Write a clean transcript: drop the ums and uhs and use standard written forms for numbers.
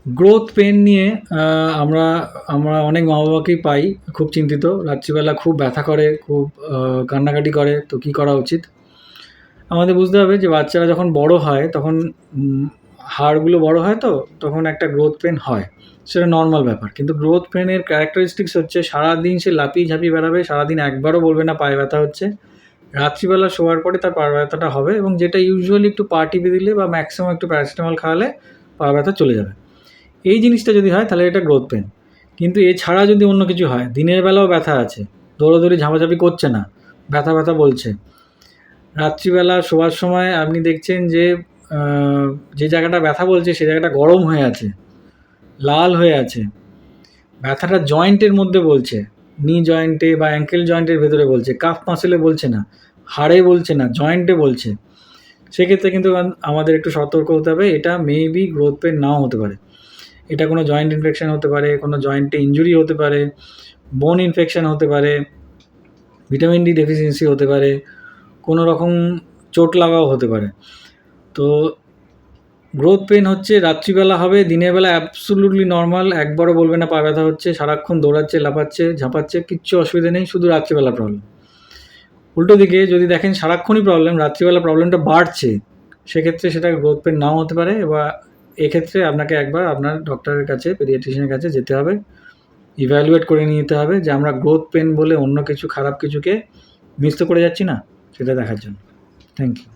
Growth pen নিয়ে আমরা আমরা অনেক মা বাবাকেই পাই খুব চিন্তিত। রাত্রিবেলা খুব ব্যথা করে, খুব কান্নাকাটি করে। তো কী করা উচিত? আমাদের বুঝতে হবে যে বাচ্চারা যখন বড় হয় তখন হাড়গুলো বড় হয়, তো তখন একটা গ্রোথ পেন হয়, সেটা নর্মাল ব্যাপার। কিন্তু গ্রোথ পেনের ক্যারেক্টারিস্টিক্স হচ্ছে সারাদিন সে লাফিয়ে ঝাঁপিয়ে বেড়াবে, সারাদিন একবারও বলবে না পায়ে ব্যথা হচ্ছে। রাত্রিবেলা শোয়ার পরে তার পা ব্যথাটা হবে, এবং যেটা ইউজুয়ালি একটু পা টিপে দিলে বা ম্যাক্সিমাম একটু প্যারাসিটামল খাওয়ালে পা ব্যথা চলে যাবে। এই জিনিসটা যদি হয় তাহলে এটা গ্রোথ পেন। কিন্তু এছাড়া যদি অন্য কিছু হয়, দিনের বেলাও ব্যথা আছে, দৌড়াদৌড়ি ঝাঁপাঝাঁপি করছে না, ব্যথা ব্যথা বলছে, রাত্রিবেলা শোয়ার সময় আপনি দেখছেন যে যে জায়গাটা ব্যথা বলছে সে জায়গাটা গরম হয়ে আছে, লাল হয়ে আছে, ব্যথাটা জয়েন্টের মধ্যে বলছে, নি জয়েন্টে বা অ্যাঙ্কেল জয়েন্টের ভেতরে বলছে, কাফ মাসেলে বলছে না, হাড়ে বলছে না, জয়েন্টে বলছে, সেক্ষেত্রে কিন্তু আমাদের একটু সতর্ক হতে হবে। এটা মেবি গ্রোথ পেন নাও হতে পারে। এটা কোনো জয়েন্ট ইনফেকশন হতে পারে, কোনো জয়েন্টে ইনজুরি হতে পারে, বোন ইনফেকশন হতে পারে, ভিটামিন ডি ডেফিসিয়েন্সি হতে পারে, কোনো রকম চোট লাগাও হতে পারে। তো গ্রোথ পেন হচ্ছে রাত্রিবেলা হবে, দিনের বেলা অ্যাবসোলুটলি নর্মাল, একবারও বলবে না পা ব্যথা হচ্ছে, সারাক্ষণ দৌড়াচ্ছে, লাফাচ্ছে, ঝাঁপাচ্ছে, কিচ্ছু অসুবিধা নেই, শুধু রাত্রিবেলা প্রবলেম। উল্টো দিকে যদি দেখেন সারাক্ষণই প্রবলেম, রাত্রিবেলা প্রবলেমটা বাড়ছে, সেক্ষেত্রে সেটা গ্রোথ পেন নাও হতে পারে। বা এক্ষেত্রে আপনাকে একবার আপনার ডক্টরের কাছে, পেডিয়াট্রিশিয়ানের কাছে যেতে হবে, ইভ্যালুয়েট করে নিয়ে যেতে হবে যে আমরা গ্রোথ পেন বলে অন্য কিছু খারাপ কিছুকে মিস তো করে যাচ্ছি না, সেটা দেখার জন্য। Thank you.